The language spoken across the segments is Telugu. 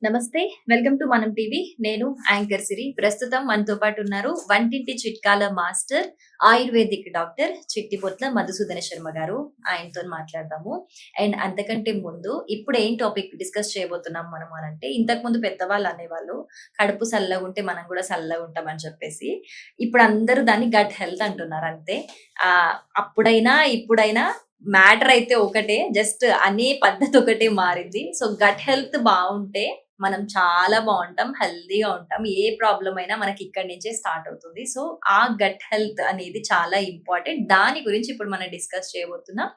నమస్తే. Welcome to Manam TV. నేను యాంకర్ సిరి. ప్రస్తుతం మనతో పాటు ఉన్నారు వంటింటి చిట్కాల master, ayurvedic doctor Chittipotla Madhusudana Sharma గారు. ఆయనతోని మాట్లాడదాము. అండ్ అంతకంటే ముందు ఇప్పుడు ఏం టాపిక్ డిస్కస్ చేయబోతున్నాం మనం అనంటే, ఇంతకుముందు పెద్దవాళ్ళు అనేవాళ్ళు కడుపు సల్లగుంటే మనం కూడా సల్లగుంటామని చెప్పేసి. ఇప్పుడు అందరూ దాన్ని గట్ హెల్త్ అంటున్నారు అంతే. అప్పుడైనా, ఇప్పుడైనా మ్యాటర్ అయితే ఒకటే. జస్ట్ అనే పద్ధతి ఒకటే మారింది. సో, గట్ హెల్త్ బావుంటే మనం చాలా బావుంటాం. హెల్తీగా ఉంటాం. ఏ ప్రాబ్లమ్ అయినా మనకి ఇక్కడి నుంచే స్టార్ట్ అవుతుంది. సో, ఆ గట్ హెల్త్ అనేది చాలా ఇంపార్టెంట్. దాని గురించి ఇప్పుడు మనం డిస్కస్ చేయబోతున్నాం.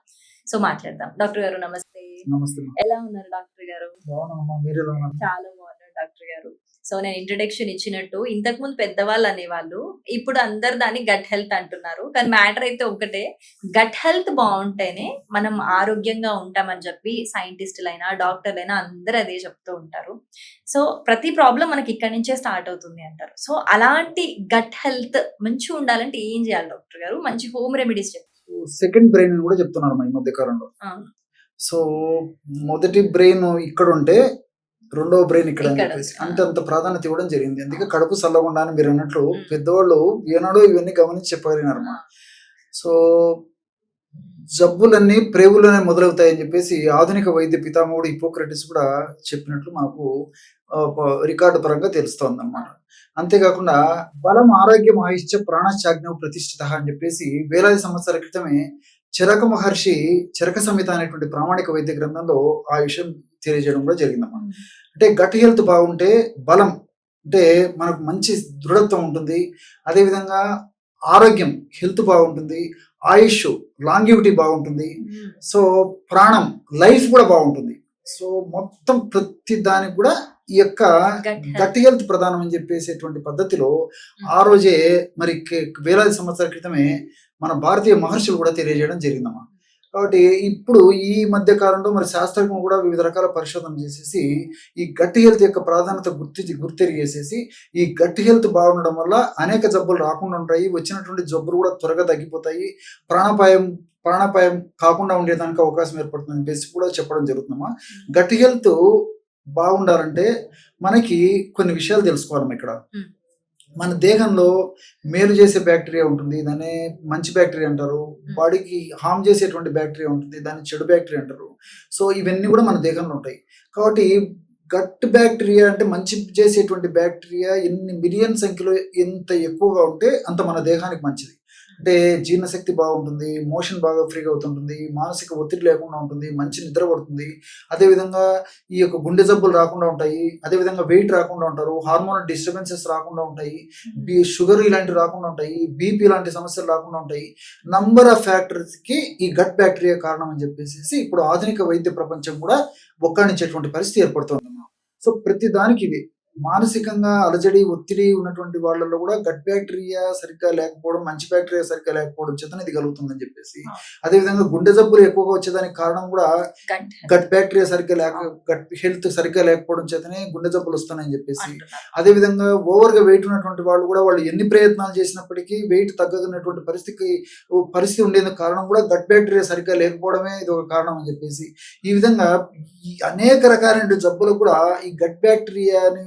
సో, మాట్లాడదాం. డాక్టర్ గారు నమస్తే. నమస్తే అమ్మా. ఎలా ఉన్నారు డాక్టర్ గారు? బాగున్నామమ్మా, మీరు ఎలా ఉన్నారు? చాలా బాగున్నారు డాక్టర్ గారు. సో, నేను ఇంట్రడక్షన్ ఇచ్చినట్టు ఇంతకుముందు పెద్దవాళ్ళు అనేవాళ్ళు. ఇప్పుడు అందరూ దాన్ని గట్ హెల్త్ అంటున్నారు. కానీ మ్యాటర్ అయితే ఒకటే. గట్ హెల్త్ బావుంటేనే మనం ఆరోగ్యంగా ఉంటామని చెప్పి సైంటిస్టులైనా, డాక్టర్లైనా అందరూ అదే చెప్తూ ఉంటారు. సో, ప్రతి ప్రాబ్లమ్ మనకి ఇక్కడి నుంచే స్టార్ట్ అవుతుంది అంటారు. సో, అలాంటి గట్ హెల్త్ మంచిగా ఉండాలంటే ఏం చేయాలి డాక్టర్ గారు? మంచి హోమ్ రెమెడీస్ సెకండ్ బ్రెయిన్ అని కూడా చెప్తున్నారు ఈ మధ్య కాలంలో. అవును. సో మొదటి బ్రెయిన్ ఇక్కడ ఉంటే రెండవ బ్రెయిన్ ఇక్కడ అని ఇక్కడ. చెప్పేసి అంటే అంత ప్రాధాన్యత ఇవ్వడం జరిగింది. అందుకే కడుపు చల్లకుండా అని మీరు అన్నట్లు పెద్దవాళ్ళు ఏనాడో ఇవన్నీ గమనించి చెప్పగలిగినారమ్మా. సో జబ్బులన్నీ ప్రేగులోనే మొదలవుతాయని చెప్పేసి ఆధునిక వైద్య పితామహుడు హిపోక్రటిస్ కూడా చెప్పినట్లు మనకు రికార్డు పరంగా తెలుస్తోంది అన్నమాట. అంతేకాకుండా బలం ఆరోగ్యం ఆయుష్య ప్రాణశ్చాగ్నవు ప్రతిష్ఠిత అని చెప్పేసి వేలాది సంవత్సరాల క్రితమే చరక మహర్షి చరక సంహిత అనేటువంటి ప్రామాణిక వైద్య గ్రంథంలో ఆ విషయం తెలియజేయడం కూడా జరిగిందమ్మా. అంటే గట్ హెల్త్ బాగుంటే బలం అంటే మనకు మంచి దృఢత్వం ఉంటుంది. అదేవిధంగా ఆరోగ్యం హెల్త్ బాగుంటుంది, ఆయుష్ లాంగివిటీ బాగుంటుంది, సో ప్రాణం లైఫ్ కూడా బాగుంటుంది. సో మొత్తం ప్రతి దానికి కూడా ఈ యొక్క గట్ హెల్త్ ప్రధానం అని చెప్పేసేటువంటి పద్ధతిలో ఆ రోజే మరి వేలాది సంవత్సరాల క్రితమే మన భారతీయ మహర్షులు కూడా తెలియజేయడం జరిగిందమ్మా. కాబట్టి ఇప్పుడు ఈ మధ్య కాలంలో మరి శాస్త్రజ్ఞులు కూడా వివిధ రకాల పరిశోధన చేసేసి ఈ గట్ హెల్త్ యొక్క ప్రాధాన్యత గుర్తెరిగేసేసి ఈ గట్ హెల్త్ బాగుండడం వల్ల అనేక జబ్బులు రాకుండా ఉంటాయి, వచ్చినటువంటి జబ్బులు కూడా త్వరగా తగ్గిపోతాయి, ప్రాణాపాయం కాకుండా ఉండేదానికి అవకాశం ఏర్పడుతుంది చెప్పేసి కూడా చెప్పడం జరుగుతుందమ్మా. గట్ హెల్త్ బాగుండాలంటే మనకి కొన్ని విషయాలు తెలుసుకోవాలమ్మా. ఇక్కడ మన దేహంలో మేలు చేసే బ్యాక్టీరియా ఉంటుంది, దాన్ని మంచి బ్యాక్టీరియా అంటారు. బాడీకి హామ్ చేసేటువంటి బ్యాక్టీరియా ఉంటుంది, దాన్ని చెడు బ్యాక్టీరియా అంటారు. సో ఇవన్నీ కూడా మన దేహంలో ఉంటాయి. కాబట్టి గట్ బ్యాక్టీరియా అంటే మంచి చేసేటువంటి బ్యాక్టీరియా ఎన్ని మిలియన్ సంఖ్యలో ఎంత ఎక్కువగా ఉంటే అంత మన దేహానికి మంచిది. అంటే జీర్ణశక్తి బాగుంటుంది, మోషన్ బాగా ఫ్రీగా అవుతుంటుంది, మానసిక ఒత్తిడి లేకుండా ఉంటుంది, మంచి నిద్ర పడుతుంది. అదేవిధంగా ఈ యొక్క గుండె జబ్బులు రాకుండా ఉంటాయి, అదేవిధంగా వెయిట్ రాకుండా ఉంటారు, హార్మోనల్ డిస్టర్బెన్సెస్ రాకుండా ఉంటాయి, షుగర్ ఇలాంటివి రాకుండా ఉంటాయి, బీపీ లాంటి సమస్యలు రాకుండా ఉంటాయి. నంబర్ ఆఫ్ ఫ్యాక్టర్స్కి ఈ గట్ బ్యాక్టీరియా కారణం అని చెప్పేసి ఇప్పుడు ఆధునిక వైద్య ప్రపంచం కూడా ఒక్కడించేటువంటి పరిస్థితి ఏర్పడుతుందమ్మా. సో ప్రతి దానికి ఇది మానసికంగా అలజడి ఒత్తిడి ఉన్నటువంటి వాళ్ళలో కూడా గట్ బ్యాక్టీరియా సరిగ్గా లేకపోవడం, మంచి బ్యాక్టీరియా సరిగ్గా లేకపోవడం చేతనే ఇది కలుగుతుందని చెప్పేసి, అదేవిధంగా గుండె జబ్బులు ఎక్కువగా వచ్చేదానికి కారణం కూడా గట్ బ్యాక్టీరియా సరిగ్గా గట్ హెల్త్ సరిగ్గా లేకపోవడం చేతనే గుండె జబ్బులు వస్తున్నాయని చెప్పేసి, అదేవిధంగా ఓవర్గా వెయిట్ ఉన్నటువంటి వాళ్ళు కూడా వాళ్ళు ఎన్ని ప్రయత్నాలు చేసినప్పటికీ వెయిట్ తగ్గనటువంటి పరిస్థితి ఉండేందుకు కారణం కూడా గట్ బ్యాక్టీరియా సరిగ్గా లేకపోవడమే ఇది ఒక కారణం అని చెప్పేసి, ఈ విధంగా ఈ అనేక రకాలైన జబ్బులు కూడా ఈ గట్ బ్యాక్టీరియాని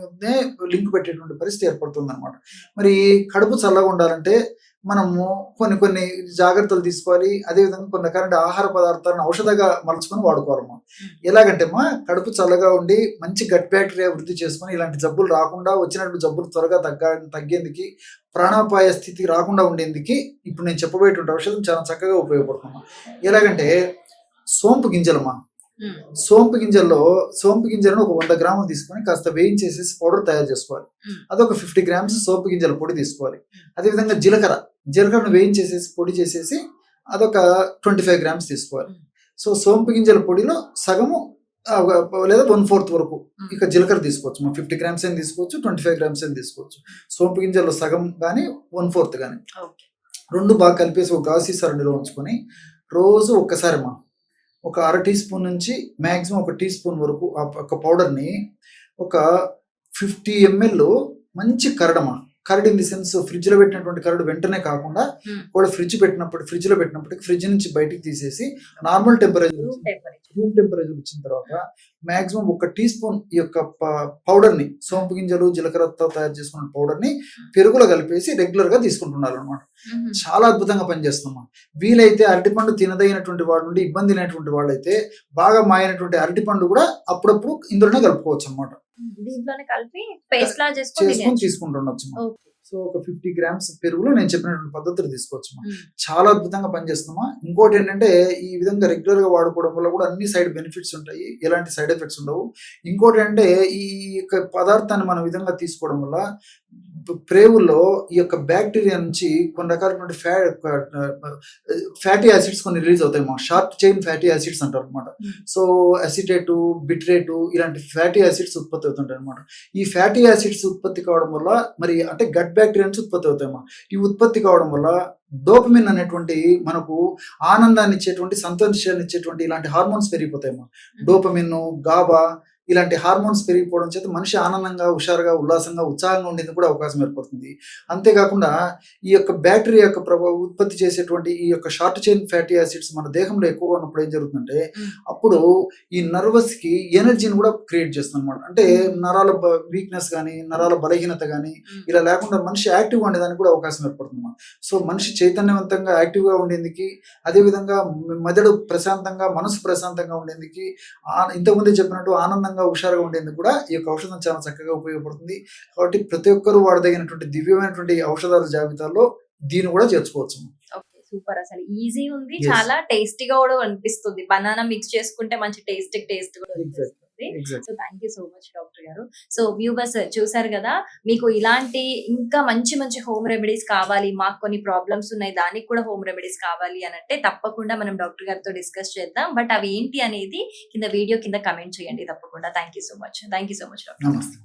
లింక్ పెట్టేటువంటి పరిస్థితి ఏర్పడుతుంది అనమాట. మరి కడుపు చల్లగా ఉండాలంటే మనము కొన్ని జాగ్రత్తలు తీసుకోవాలి. అదేవిధంగా కొన్ని రకాల ఆహార పదార్థాలను ఔషధంగా మలుచుకొని వాడుకోవాలమ్మా. ఎలాగంటే కడుపు చల్లగా ఉండి మంచి గట్ బ్యాక్టీరియా వృద్ధి చేసుకొని ఇలాంటి జబ్బులు రాకుండా, వచ్చినటువంటి జబ్బులు త్వరగా తగ్గేందుకు, ప్రాణాపాయ స్థితి రాకుండా ఉండేందుకు ఇప్పుడు నేను చెప్పబోయేటువంటి ఔషధం చాలా చక్కగా ఉపయోగపడుతుంది. ఎలాగంటే సోంపు గింజలమ్మా. సోంపు గింజలను ఒక 100 గ్రాములు తీసుకొని కాస్త వేయించేసేసి పౌడర్ తయారు చేసుకోవాలి. అదొక 50 గ్రామ్స్ సోంపు గింజల పొడి తీసుకోవాలి. అదేవిధంగా జీలకర్రను వేయించేసేసి పొడి చేసేసి అదొక 25 గ్రామ్స్ తీసుకోవాలి. సో సోంపు గింజల పొడిలో సగము లేదా 1/4 వరకు ఇక జీలకర్ర తీసుకోవచ్చు. 50 గ్రామ్స్ అని తీసుకోవచ్చు, 25 గ్రామ్స్ అని తీసుకోవచ్చు. సోంపు గింజల్లో సగం కానీ 1/4 కానీ రెండు బాగా కలిపేసి ఒక గాజు సీసా రెండులో ఉంచుకొని రోజు ఒక్కసారి ఒక 1/2 టీ స్పూన్ నుంచి మ్యాక్సిమం 1 టీ స్పూన్ వరకు ఆ పౌడర్ని ఒక 50 ml మంచి curd in the sense fridge లో పెట్టినటువంటి కరడ్ వెంటనే కాకుండా Hmm. కూడా ఫ్రిడ్జ్ లో పెట్టినప్పటికి ఫ్రిడ్జ్ నుంచి బయటికి తీసేసి normal temperature room temperature. Room temperature వచ్చిన తర్వాత మాక్సిమం 1 టీ స్పూన్ ఈ యొక్క పౌడర్ ని, సోంపు గింజలు జీలకర్రతో తయారు చేసుకున్న పౌడర్ ని పెరుగులో కలిపేసి రెగ్యులర్ గా తీసుకుంటున్నారు అనమాట. చాలా అద్భుతంగా పనిచేస్తున్నాం. వీలైతే అరటిపండు తినదగినటువంటి వాడు నుండి ఇబ్బంది లేనటువంటి వాళ్ళైతే బాగా మాయనటువంటి అరటిపండు కూడా అప్పుడప్పుడు ఇందులోనే కలుపుకోవచ్చు అనమాట. దీంట్లోనే కలిపి పేస్ట్ లా చేసుకొని చేసుకొని తీసుకుంటుండొచ్చు. ఓకే. సో ఒక 50 గ్రామ్స్ పెరుగులో నేను చెప్పినటువంటి పద్ధతులు తీసుకోవచ్చు. చాలా అద్భుతంగా పనిచేస్తున్నామా. ఇంకోటి ఏంటంటే ఈ విధంగా రెగ్యులర్ గా వాడుకోవడం వల్ల కూడా అన్ని సైడ్ బెనిఫిట్స్ ఉంటాయి, ఎలాంటి సైడ్ ఎఫెక్ట్స్ ఉండవు. ఇంకోటి అంటే ఈ యొక్క పదార్థాన్ని మనం విధంగా తీసుకోవడం వల్ల ప్రేవుల్లో ఈ యొక్క బ్యాక్టీరియా నుంచి కొన్ని రకాలైనటువంటి ఫ్యాటీ యాసిడ్స్ కొన్ని రిలీజ్ అవుతాయి. మా షార్ట్ చైన్ ఫ్యాటీ యాసిడ్స్ అంటారు అనమాట. సో అసిటేటు, బిట్రేటు ఇలాంటి ఫ్యాటీ యాసిడ్స్ ఉత్పత్తి అవుతుంటాయి అనమాట. ఈ ఫ్యాటీ యాసిడ్స్ ఉత్పత్తి కావడం వల్ల మరి అంటే గట్ బ్యాక్టీరియా నుంచి ఉత్పత్తి అవుతాయమ్మా. ఈ ఉత్పత్తి కావడం వల్ల డోపమిన్ అనేటువంటి మనకు ఆనందాన్ని ఇచ్చేటువంటి, సంతోషాన్ని ఇచ్చేటువంటి ఇలాంటి హార్మోన్స్ పెరిగిపోతాయమ్మా. డోపమిన్, గాబా ఇలాంటి హార్మోన్స్ పెరిగిపోవడం చేత మనిషి ఆనందంగా, హుషారుగా, ఉల్లాసంగా, ఉత్సాహంగా ఉండేందుకు కూడా అవకాశం ఏర్పడుతుంది. అంతేకాకుండా ఈ యొక్క బ్యాక్టీరియా యొక్క ఉత్పత్తి చేసేటువంటి ఈ యొక్క షార్ట్ చైన్ ఫ్యాటీ యాసిడ్స్ మన దేహంలో ఎక్కువగా ఉన్నప్పుడు ఏం జరుగుతుందంటే అప్పుడు ఈ నర్వస్ కి ఎనర్జీని కూడా క్రియేట్ చేస్తుంది అనమాట. అంటే నరాల వీక్నెస్ కానీ, నరాల బలహీనత కానీ ఇలా లేకుండా మనిషి యాక్టివ్గా ఉండేదానికి కూడా అవకాశం ఏర్పడుతుంది. సో మనిషి చైతన్యవంతంగా యాక్టివ్గా ఉండేందుకు, అదేవిధంగా మెదడు ప్రశాంతంగా, మనసు ప్రశాంతంగా ఉండేందుకు, ఇంతకుముందే చెప్పినట్టు ఆనందంగా, హుషారుగా ఉండేందుకు కూడా ఈ యొక్క ఔషధం చాలా చక్కగా ఉపయోగపడుతుంది. కాబట్టి ప్రతి ఒక్కరూ వాడదగినటువంటి దివ్యమైనటువంటి ఔషధాల జాబితాలో దీన్ని కూడా చేర్చుకోవచ్చు. Okay, super. అసలు ఈజీ ఉంది, Yes. చాలా టేస్టీగా కూడా అనిపిస్తుంది. బనానా మిక్స్ చేసుకుంటే మంచి టేస్ట్ కూడా అనిపిస్తుంది. So thank you so much doctor గారు. సో వ్యూవర్స్ చూసారు కదా, మీకు ఇలాంటి ఇంకా మంచి మంచి హోమ్ రెమెడీస్ కావాలి, మాకు కొన్ని ప్రాబ్లమ్స్ ఉన్నాయి, దానికి కూడా హోమ్ రెమెడీస్ కావాలి అని అంటే తప్పకుండా మనం డాక్టర్ గారితో డిస్కస్ చేద్దాం. బట్ అవి ఏంటి అనేది కింద వీడియో కింద కమెంట్ చేయండి తప్పకుండా. Thank you so much doctor. నమస్తే.